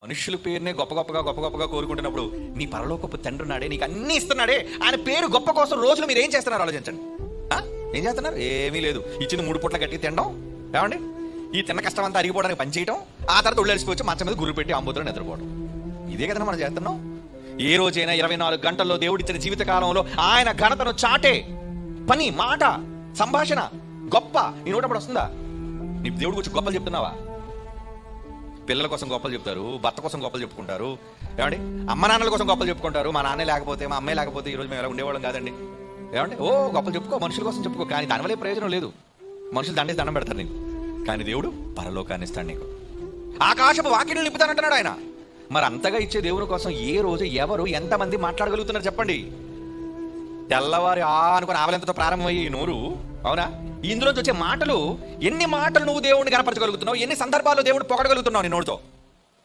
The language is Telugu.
మనుషుల పేరునే గొప్ప గొప్పగా కోరుకుంటున్నప్పుడు నీ పరలోకపు తండ్రి నాడే నీకు అన్ని ఇస్తున్నాడే, ఆయన పేరు గొప్ప కోసం రోజులు మీరు ఏం చేస్తున్నారు ఆలోచించండి. ఏం చేస్తున్నారు? ఏమీ లేదు. ఇచ్చింది 3 పూట్ల గట్టి తినడం, ఏమండి ఈ తిన్న కష్టం అంతా అరిగిపోవడానికి పని చేయడం, ఆ తర్వాత ఒళ్ళేసుకోవచ్చు మంచం మీద గుర్రు పెట్టి ఆంబోతులను నిద్రపోవడం. ఇదే కదా మనం చేస్తున్నాం. ఏ రోజైనా 24 గంటల్లో దేవుడిచ్చిన జీవిత కాలంలో ఆయన ఘనతను చాటే పని, మాట, సంభాషణ గొప్ప నీ నోటప్పుడు వస్తుందా? నీ దేవుడి గురించి గొప్పలు చెప్తున్నావా? పిల్లల కోసం గొప్పలు చెప్తారు, భర్త కోసం గొప్పలు చెప్పుకుంటారు, ఏమండి అమ్మ నాన్నల కోసం గొప్పలు చెప్పుకుంటారు. మా నాన్నే లేకపోతే, మా అమ్మాయి లేకపోతే ఈరోజు మేము ఎలా ఉండేవాళ్ళం కాదండి. ఏమండి గొప్పలు చెప్పుకో, మనుషుల కోసం చెప్పుకో, కానీ దానివల్లే ప్రయోజనం లేదు. మనుషులు దండేసి దండం పెడతారు నీకు, కానీ దేవుడు పరలోకాన్ని ఇస్తాడు నీకు. ఆకాశపు వాకిళ్ళు నింపుతానంటున్నాడు ఆయన. మరి అంతగా ఇచ్చే దేవుని కోసం ఏ రోజు ఎవరు ఎంతమంది మాట్లాడగలుగుతున్నారు చెప్పండి? తెల్లవారి అనుకుని ఆవలింతతో ప్రారంభమయ్యి నోరు, అవునా? ఇందులోంచి వచ్చే మాటలు, ఎన్ని మాటలు నువ్వు దేవుడిని కనపరచగలుగుతున్నావు, ఎన్ని సందర్భాల్లో దేవుడు పొగడగలుగుతున్నావు నీ నోటితో?